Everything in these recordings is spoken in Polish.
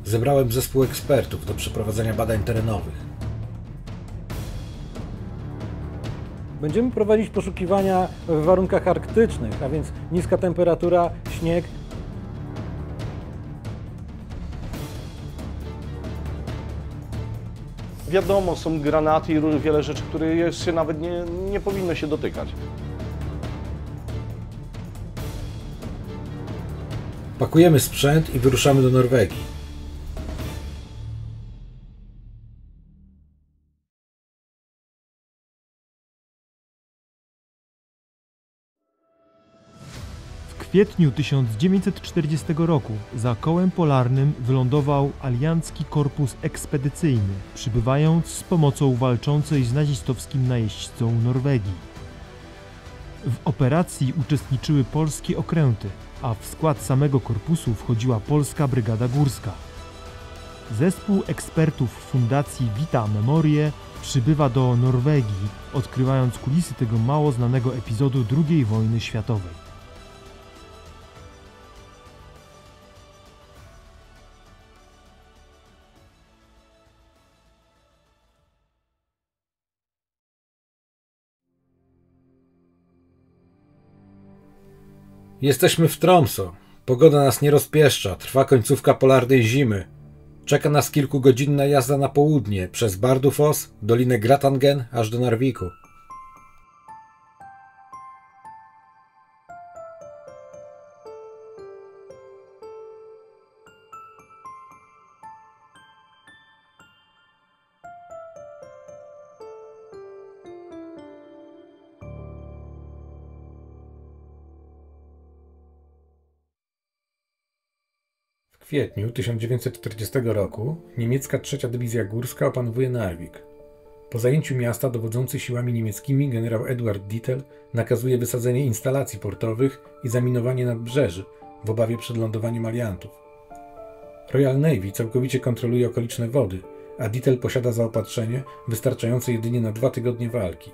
zebrałem zespół ekspertów do przeprowadzenia badań terenowych. Będziemy prowadzić poszukiwania w warunkach arktycznych, a więc niska temperatura, śnieg. Wiadomo, są granaty i wiele rzeczy, które jeszcze nawet nie powinno się dotykać. Pakujemy sprzęt i wyruszamy do Norwegii. W kwietniu 1940 roku za kołem polarnym wylądował aliancki korpus ekspedycyjny, przybywając z pomocą walczącej z nazistowskim najeźdźcą Norwegii. W operacji uczestniczyły polskie okręty, a w skład samego korpusu wchodziła polska brygada górska. Zespół ekspertów Fundacji Vita Memorie przybywa do Norwegii, odkrywając kulisy tego mało znanego epizodu II wojny światowej. Jesteśmy w Tromsø. Pogoda nas nie rozpieszcza, trwa końcówka polarnej zimy. Czeka nas kilkugodzinna jazda na południe, przez Bardufoss, Dolinę Gratangen, aż do Narviku. W kwietniu 1940 roku niemiecka trzecia dywizja górska opanowuje Narvik. Po zajęciu miasta dowodzący siłami niemieckimi generał Eduard Dietl nakazuje wysadzenie instalacji portowych i zaminowanie nadbrzeży w obawie przed lądowaniem aliantów. Royal Navy całkowicie kontroluje okoliczne wody, a Dietl posiada zaopatrzenie wystarczające jedynie na 2 tygodnie walki.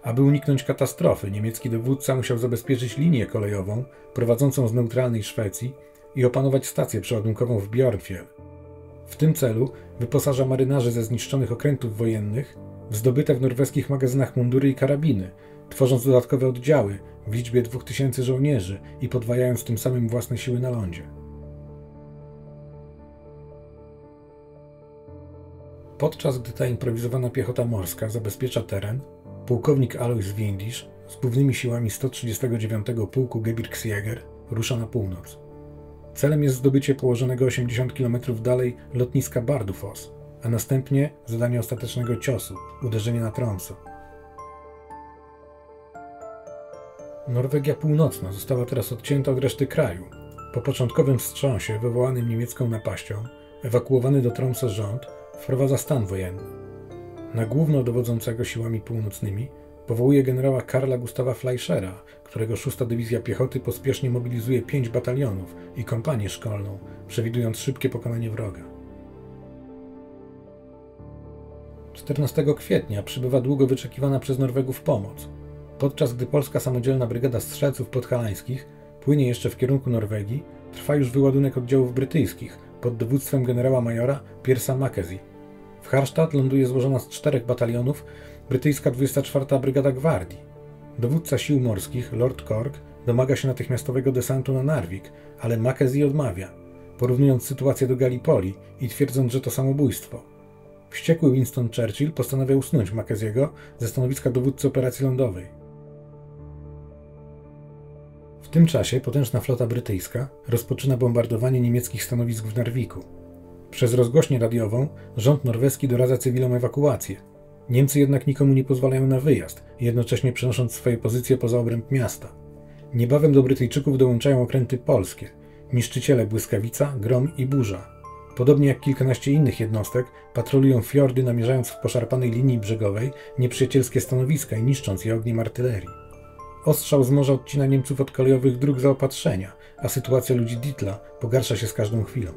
Aby uniknąć katastrofy, niemiecki dowódca musiał zabezpieczyć linię kolejową prowadzącą z neutralnej Szwecji i opanować stację przeładunkową w Björnfjell. W tym celu wyposaża marynarzy ze zniszczonych okrętów wojennych w zdobyte w norweskich magazynach mundury i karabiny, tworząc dodatkowe oddziały w liczbie 2000 żołnierzy i podwajając tym samym własne siły na lądzie. Podczas gdy ta improwizowana piechota morska zabezpiecza teren, pułkownik Alois Windisch z głównymi siłami 139 Pułku Gebirgsjäger rusza na północ. Celem jest zdobycie położonego 80 km dalej lotniska Bardufoss, a następnie zadanie ostatecznego ciosu – uderzenie na Tromsø. Norwegia Północna została teraz odcięta od reszty kraju. Po początkowym wstrząsie wywołanym niemiecką napaścią, ewakuowany do Tromsø rząd wprowadza stan wojenny. Na głównodowodzącego siłami północnymi powołuje generała Karla Gustawa Fleischera, którego 6. Dywizja Piechoty pospiesznie mobilizuje 5 batalionów i kompanię szkolną, przewidując szybkie pokonanie wroga. 14 kwietnia przybywa długo wyczekiwana przez Norwegów pomoc. Podczas gdy polska samodzielna brygada strzelców podhalańskich płynie jeszcze w kierunku Norwegii, trwa już wyładunek oddziałów brytyjskich pod dowództwem generała majora Pierce'a Mackenzie. W Harstad ląduje złożona z 4 batalionów brytyjska 24. Brygada Gwardii. Dowódca sił morskich, Lord Cork, domaga się natychmiastowego desantu na Narvik, ale Mackenzie odmawia, porównując sytuację do Gallipoli i twierdząc, że to samobójstwo. Wściekły Winston Churchill postanawia usunąć Mackenziego ze stanowiska dowódcy operacji lądowej. W tym czasie potężna flota brytyjska rozpoczyna bombardowanie niemieckich stanowisk w Narviku. Przez rozgłośnię radiową rząd norweski doradza cywilom ewakuację. Niemcy jednak nikomu nie pozwalają na wyjazd, jednocześnie przenosząc swoje pozycje poza obręb miasta. Niebawem do Brytyjczyków dołączają okręty polskie, niszczyciele Błyskawica, Grom i Burza. Podobnie jak kilkanaście innych jednostek, patrolują fiordy, namierzając w poszarpanej linii brzegowej nieprzyjacielskie stanowiska i niszcząc je ogniem artylerii. Ostrzał z morza odcina Niemców od kolejowych dróg zaopatrzenia, a sytuacja ludzi Dietla pogarsza się z każdą chwilą.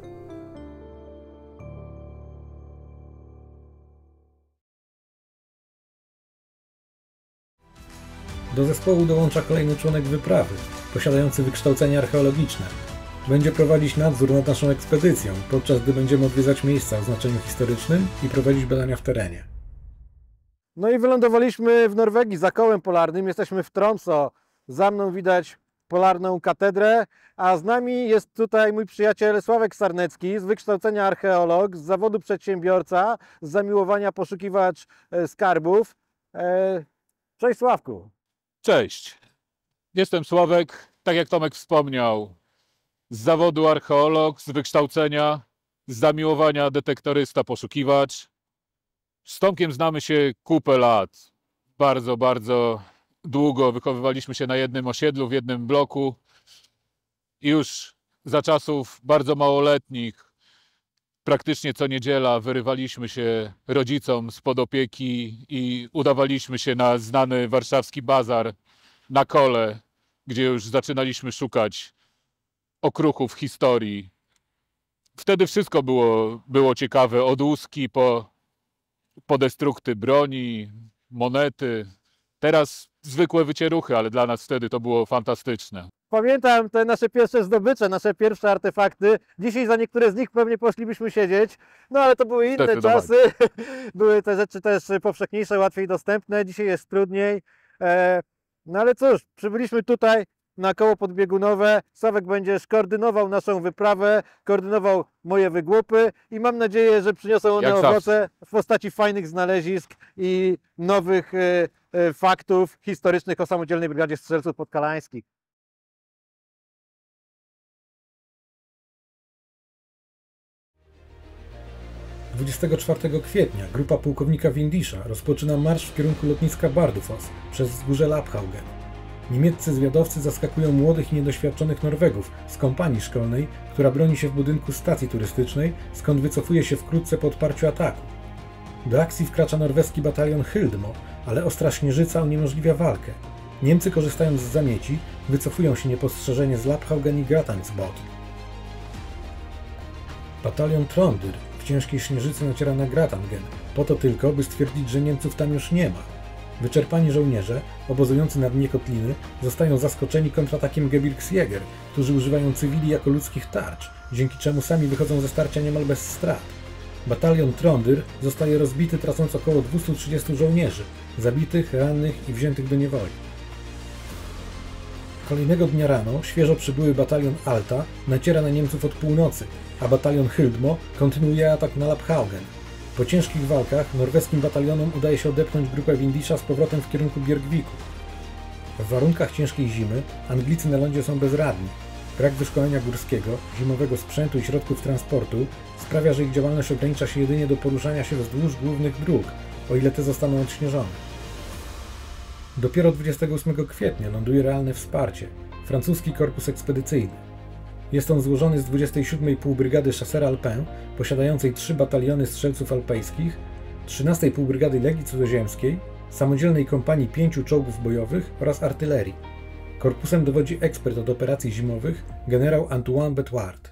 Do zespołu dołącza kolejny członek wyprawy, posiadający wykształcenie archeologiczne. Będzie prowadzić nadzór nad naszą ekspedycją, podczas gdy będziemy odwiedzać miejsca o znaczeniu historycznym i prowadzić badania w terenie. No i wylądowaliśmy w Norwegii za kołem polarnym. Jesteśmy w Tromsø. Za mną widać polarną katedrę, a z nami jest tutaj mój przyjaciel Sławek Sarnecki, z wykształcenia archeolog, z zawodu przedsiębiorca, z zamiłowania poszukiwacz skarbów. Cześć Sławku. Cześć, jestem Sławek, tak jak Tomek wspomniał, z zawodu archeolog, z wykształcenia, z zamiłowania detektorysta, poszukiwacz. Z Tomkiem znamy się kupę lat, bardzo, bardzo długo wychowywaliśmy się na jednym osiedlu, w jednym bloku i już za czasów bardzo małoletnich, praktycznie co niedziela wyrywaliśmy się rodzicom spod opieki i udawaliśmy się na znany warszawski bazar na Kole, gdzie już zaczynaliśmy szukać okruchów historii. Wtedy wszystko było ciekawe, od łuski po destrukty broni, monety. Teraz zwykłe wycieruchy, ale dla nas wtedy to było fantastyczne. Pamiętam te nasze pierwsze zdobycze, nasze pierwsze artefakty. Dzisiaj za niektóre z nich pewnie poszlibyśmy siedzieć, no ale to były inne czasy. Były te rzeczy też powszechniejsze, łatwiej dostępne. Dzisiaj jest trudniej. No ale cóż, przybyliśmy tutaj na koło podbiegunowe. Sławek będziesz koordynował naszą wyprawę, koordynował moje wygłupy i mam nadzieję, że przyniosą one owoce w postaci fajnych znalezisk i nowych faktów historycznych o Samodzielnej Brygadzie Strzelców Podkalańskich. – 24 kwietnia grupa pułkownika Windisza rozpoczyna marsz w kierunku lotniska Bardufoss przez wzgórze Lapphaugen. Niemieccy zwiadowcy zaskakują młodych i niedoświadczonych Norwegów z kompanii szkolnej, która broni się w budynku stacji turystycznej, skąd wycofuje się wkrótce po odparciu ataku. Do akcji wkracza norweski batalion Hildmo, ale ostra śnieżyca uniemożliwia walkę. Niemcy, korzystając z zamieci, wycofują się niepostrzeżenie z Lapphaugen i Gratangsbotn. Batalion Trondyr w ciężkiej śnieżycy naciera na Gratangen, po to tylko, by stwierdzić, że Niemców tam już nie ma. Wyczerpani żołnierze, obozujący na dnie kotliny, zostają zaskoczeni kontratakiem Gebirgsjäger, którzy używają cywili jako ludzkich tarcz, dzięki czemu sami wychodzą ze starcia niemal bez strat. Batalion Trondyr zostaje rozbity, tracąc około 230 żołnierzy, zabitych, rannych i wziętych do niewoli. Kolejnego dnia rano świeżo przybyły batalion Alta naciera na Niemców od północy, a batalion Hildmo kontynuuje atak na Lapphaugen. Po ciężkich walkach norweskim batalionom udaje się odepchnąć grupę Windisza z powrotem w kierunku Björgviku. W warunkach ciężkiej zimy Anglicy na lądzie są bezradni. Brak wyszkolenia górskiego, zimowego sprzętu i środków transportu sprawia, że ich działalność ogranicza się jedynie do poruszania się wzdłuż głównych dróg, o ile te zostaną odśnieżone. Dopiero 28 kwietnia ląduje realne wsparcie – francuski korpus ekspedycyjny. Jest on złożony z 27. Półbrygady Chasseurs Alpins, posiadającej 3 bataliony strzelców alpejskich, 13. Półbrygady Legii Cudzoziemskiej, samodzielnej kompanii 5 czołgów bojowych oraz artylerii. Korpusem dowodzi ekspert od operacji zimowych, generał Antoine Betward.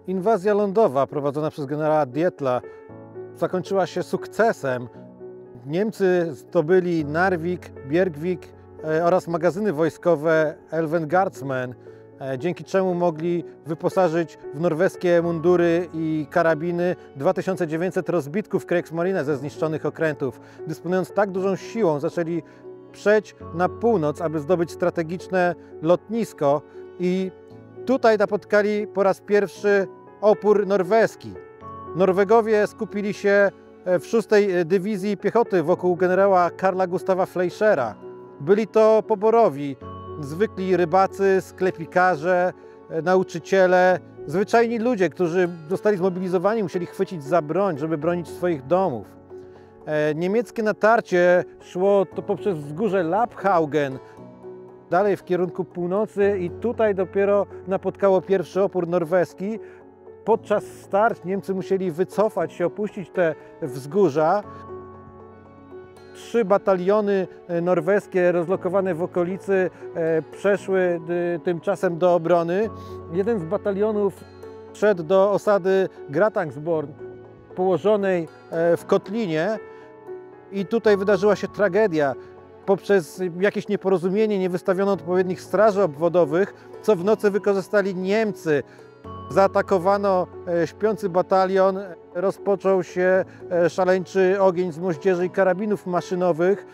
Inwazja lądowa prowadzona przez generała Dietla zakończyła się sukcesem. Niemcy zdobyli Narvik, Bjergvik oraz magazyny wojskowe Elvengardsmen, dzięki czemu mogli wyposażyć w norweskie mundury i karabiny 2900 rozbitków Kriegsmarine ze zniszczonych okrętów. Dysponując tak dużą siłą, zaczęli przeć na północ, aby zdobyć strategiczne lotnisko i tutaj napotkali po raz pierwszy opór norweski. Norwegowie skupili się w 6. Dywizji Piechoty wokół generała Karla Gustawa Fleischera. Byli to poborowi, zwykli rybacy, sklepikarze, nauczyciele, zwyczajni ludzie, którzy zostali zmobilizowani, musieli chwycić za broń, żeby bronić swoich domów. Niemieckie natarcie szło to poprzez wzgórze Lapphaugen, dalej w kierunku północy i tutaj dopiero napotkało pierwszy opór norweski. Podczas starć Niemcy musieli wycofać się, opuścić te wzgórza. 3 bataliony norweskie rozlokowane w okolicy przeszły tymczasem do obrony. Jeden z batalionów szedł do osady Gratangsborn, położonej w kotlinie i tutaj wydarzyła się tragedia. poprzez jakieś nieporozumienie nie wystawiono odpowiednich straży obwodowych, co w nocy wykorzystali Niemcy. Zaatakowano śpiący batalion, rozpoczął się szaleńczy ogień z moździerzy i karabinów maszynowych.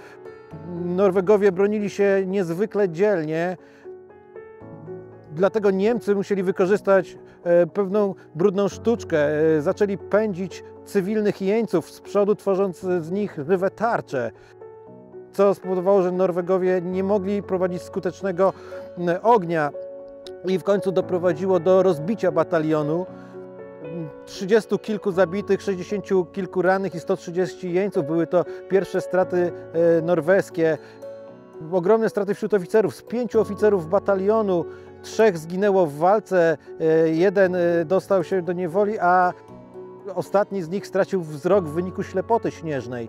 Norwegowie bronili się niezwykle dzielnie, dlatego Niemcy musieli wykorzystać pewną brudną sztuczkę. Zaczęli pędzić cywilnych jeńców z przodu, tworząc z nich żywe tarcze, co spowodowało, że Norwegowie nie mogli prowadzić skutecznego ognia i w końcu doprowadziło do rozbicia batalionu. 30 kilku zabitych, 60 kilku rannych i 130 jeńców. Były to pierwsze straty norweskie. Ogromne straty wśród oficerów. Z 5 oficerów batalionu 3 zginęło w walce, 1 dostał się do niewoli, a ostatni z nich stracił wzrok w wyniku ślepoty śnieżnej.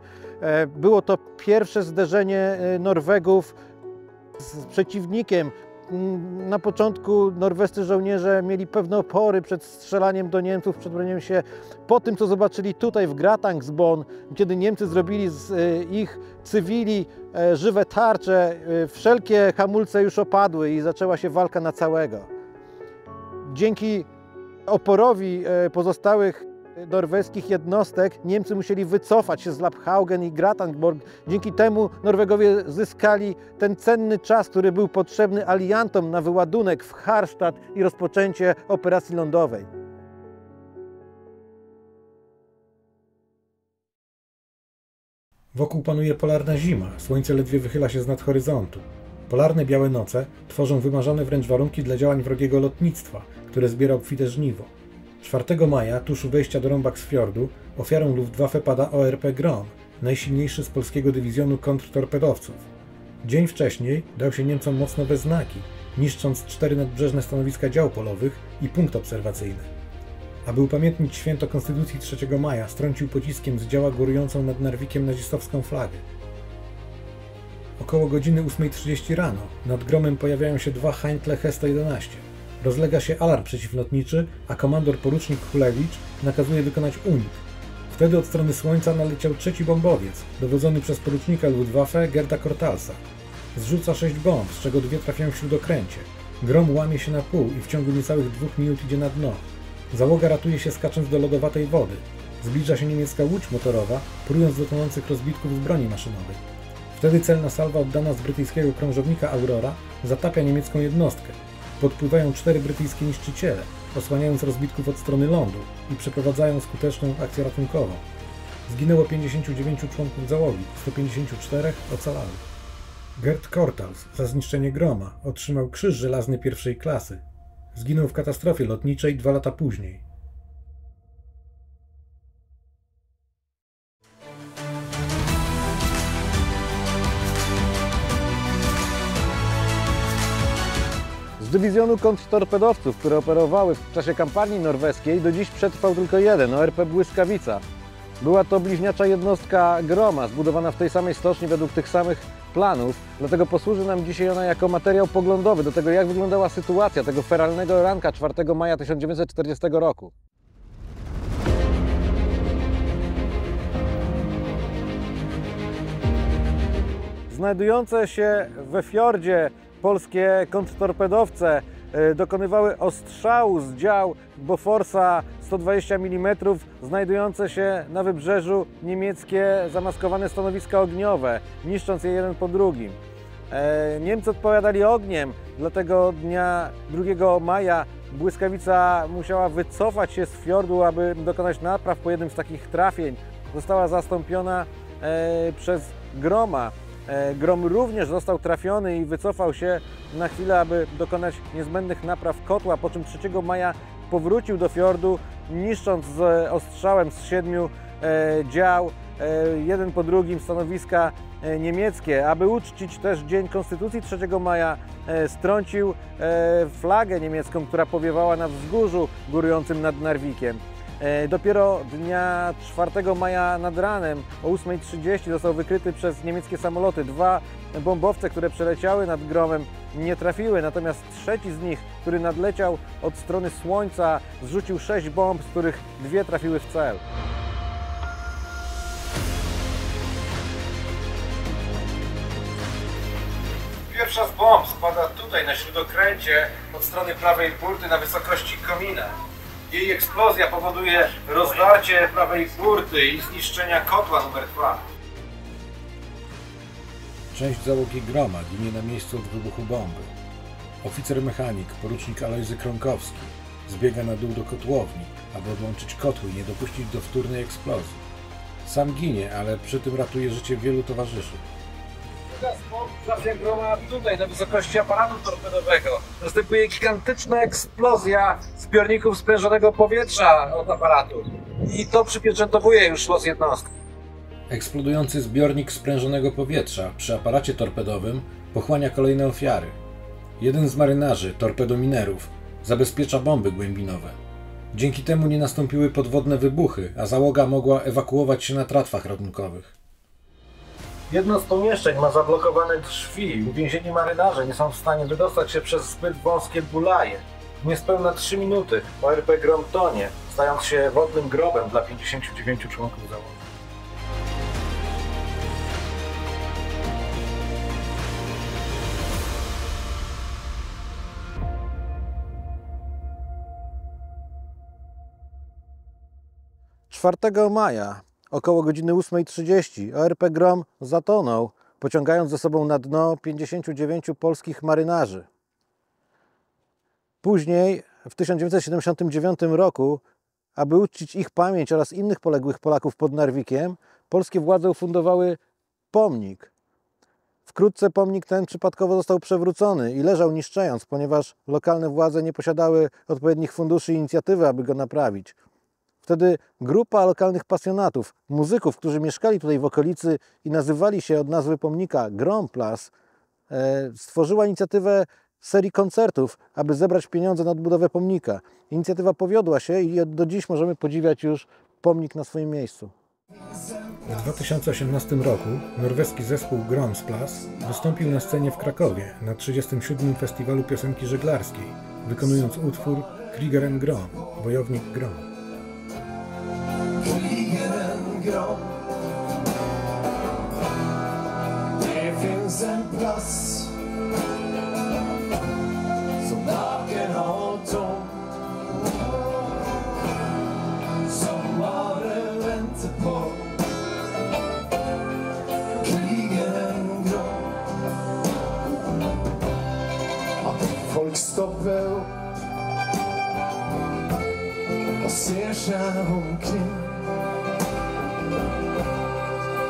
Było to pierwsze zderzenie Norwegów z przeciwnikiem. Na początku norwescy żołnierze mieli pewne opory przed strzelaniem do Niemców, przed bronieniem się. Po tym, co zobaczyli tutaj w Gratangsbon, kiedy Niemcy zrobili z ich cywili żywe tarcze, wszelkie hamulce już opadły i zaczęła się walka na całego. Dzięki oporowi pozostałych norweskich jednostek Niemcy musieli wycofać się z Lapphaugen i Gratangsborg. Dzięki temu Norwegowie zyskali ten cenny czas, który był potrzebny aliantom na wyładunek w Harstad i rozpoczęcie operacji lądowej. Wokół panuje polarna zima, słońce ledwie wychyla się z nad horyzontu. Polarne białe noce tworzą wymarzone wręcz warunki dla działań wrogiego lotnictwa, które zbiera obfite żniwo. 4 maja, tuż u wejścia do Rombaksfjordu, ofiarą Luftwaffe pada ORP Grom, najsilniejszy z polskiego dywizjonu kontrtorpedowców. Dzień wcześniej dał się Niemcom mocno we znaki, niszcząc 4 nadbrzeżne stanowiska dział polowych i punkt obserwacyjny. Aby upamiętnić święto Konstytucji 3 maja, strącił pociskiem z działa górującą nad Narwikiem nazistowską flagę. Około godziny 8:30 rano nad Gromem pojawiają się 2 Heintle He-111. Rozlega się alarm przeciwlotniczy, a komandor porucznik Hulewicz nakazuje wykonać unik. Wtedy od strony słońca naleciał 3. bombowiec, dowodzony przez porucznika Luftwaffe Gerda Kortalsa. Zrzuca 6 bomb, z czego 2 trafiają w śródokręcie. Grom łamie się na pół i w ciągu niecałych 2 minut idzie na dno. Załoga ratuje się skacząc do lodowatej wody. Zbliża się niemiecka łódź motorowa, prując do tonących rozbitków z broni maszynowej. Wtedy celna salwa oddana z brytyjskiego krążownika Aurora zatapia niemiecką jednostkę. Podpływają 4 brytyjskie niszczyciele, osłaniając rozbitków od strony lądu i przeprowadzają skuteczną akcję ratunkową. Zginęło 59 członków załogi, 154 ocalały. Gerd Kortals za zniszczenie Groma otrzymał Krzyż Żelazny I klasy. Zginął w katastrofie lotniczej 2 lata później. Z dywizjonu kontrtorpedowców, które operowały w czasie kampanii norweskiej, do dziś przetrwał tylko jeden, ORP Błyskawica. Była to bliźniacza jednostka Groma, zbudowana w tej samej stoczni według tych samych planów, dlatego posłuży nam dzisiaj ona jako materiał poglądowy do tego, jak wyglądała sytuacja tego feralnego ranka 4 maja 1940 roku. Znajdujące się we fiordzie polskie kontrtorpedowce dokonywały ostrzału z dział Boforsa 120 mm, znajdujące się na wybrzeżu niemieckie zamaskowane stanowiska ogniowe, niszcząc je jeden po drugim. Niemcy odpowiadali ogniem, dlatego dnia 2 maja Błyskawica musiała wycofać się z fiordu, aby dokonać napraw. Po jednym z takich trafień została zastąpiona przez Groma. Grom również został trafiony i wycofał się na chwilę, aby dokonać niezbędnych napraw kotła, po czym 3 maja powrócił do fiordu, niszcząc z ostrzałem z 7 dział jeden po drugim stanowiska niemieckie. Aby uczcić też Dzień Konstytucji 3 maja, strącił flagę niemiecką, która powiewała na wzgórzu górującym nad Narwikiem. Dopiero dnia 4 maja nad ranem o 8:30 został wykryty przez niemieckie samoloty. 2 bombowce, które przeleciały nad Gromem, nie trafiły, natomiast trzeci z nich, który nadleciał od strony słońca, zrzucił 6 bomb, z których 2 trafiły w cel. Pierwsza z bomb spada tutaj, na śródokręcie, od strony prawej burty na wysokości komina. Jej eksplozja powoduje rozdarcie prawej burty i zniszczenia kotła numer 2. Część załogi Groma ginie na miejscu od wybuchu bomby. Oficer mechanik, porucznik Alojzy Kronkowski, zbiega na dół do kotłowni, aby odłączyć kotły i nie dopuścić do wtórnej eksplozji. Sam ginie, ale przy tym ratuje życie wielu towarzyszy. Eksplozja Groma tutaj, na wysokości aparatu torpedowego. Następuje gigantyczna eksplozja zbiorników sprężonego powietrza od aparatu. I to przypieczętowuje już los jednostki. Eksplodujący zbiornik sprężonego powietrza przy aparacie torpedowym pochłania kolejne ofiary. Jeden z marynarzy, torpedominerów, zabezpiecza bomby głębinowe. Dzięki temu nie nastąpiły podwodne wybuchy, a załoga mogła ewakuować się na tratwach ratunkowych. Jedno z pomieszczeń ma zablokowane drzwi. Uwięzieni marynarze nie są w stanie wydostać się przez zbyt wąskie bulaje. Niespełna 3 minuty ORP Grom tonie, stając się wodnym grobem dla 59 członków załogi. Czwartego maja, około godziny 8:30, ORP Grom zatonął, pociągając ze sobą na dno 59 polskich marynarzy. Później, w 1979 roku, aby uczcić ich pamięć oraz innych poległych Polaków pod Narwikiem, polskie władze ufundowały pomnik. Wkrótce pomnik ten przypadkowo został przewrócony i leżał niszczejąc, ponieważ lokalne władze nie posiadały odpowiednich funduszy i inicjatywy, aby go naprawić. Wtedy grupa lokalnych pasjonatów, muzyków, którzy mieszkali tutaj w okolicy i nazywali się od nazwy pomnika Gromplas, stworzyła inicjatywę serii koncertów, aby zebrać pieniądze na odbudowę pomnika. Inicjatywa powiodła się i do dziś możemy podziwiać już pomnik na swoim miejscu. W 2018 roku norweski zespół Gromplas wystąpił na scenie w Krakowie na 37. Festiwalu Piosenki Żeglarskiej, wykonując utwór Krigeren Grom, wojownik Grom. Grom. Det finns en plats som dagen har tom, som bare venter på krigeren Grom. At folk stopper opp og ser seg omkring.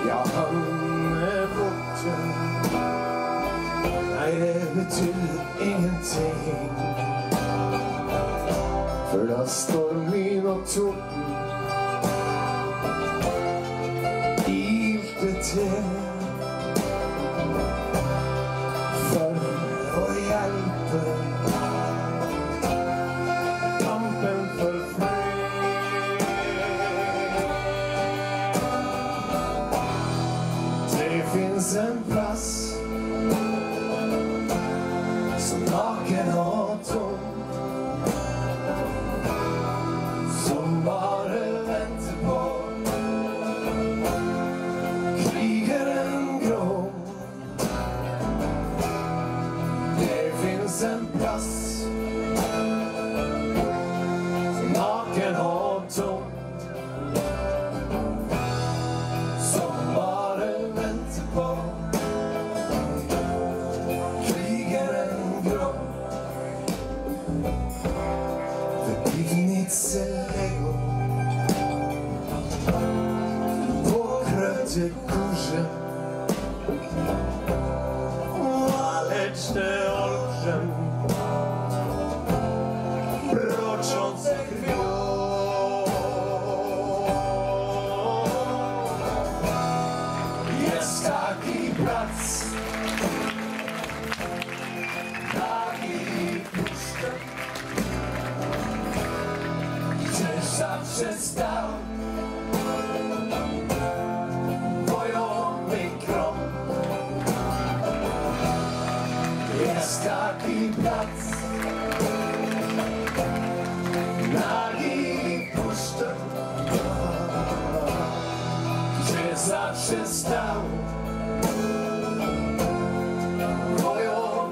Ja, han borte. Nei, det betyr ingenting. For da storm, lyn og torden ilte til for å hjelpe kampen for fred. Det finns en plass som naken og tom, som bare venter på krigeren Grom. Det finns en plass som naken og tom, som bare venter på krigeren Grom. The pivnice Lego pokryte kurze, waleczne olbrzym broczące krwią. Jest taki plac, taki pusty, gdzie zawsze stał wojownik Grom. Jest taki plac, nagi pusty, gdzie zawsze stał wojownik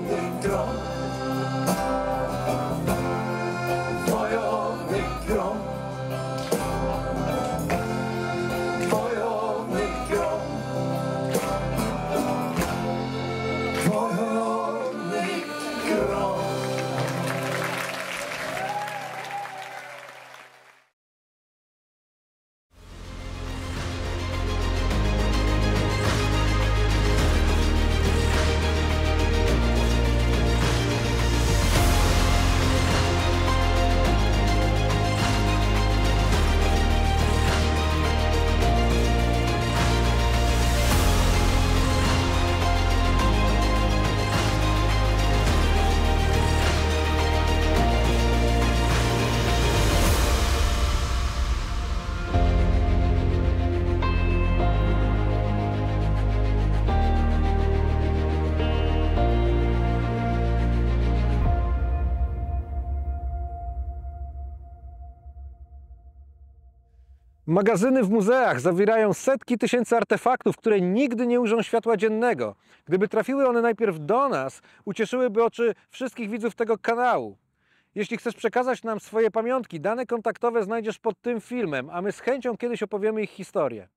Magazyny w muzeach zawierają setki tysięcy artefaktów, które nigdy nie ujrzą światła dziennego. Gdyby trafiły one najpierw do nas, ucieszyłyby oczy wszystkich widzów tego kanału. Jeśli chcesz przekazać nam swoje pamiątki, dane kontaktowe znajdziesz pod tym filmem, a my z chęcią kiedyś opowiemy ich historię.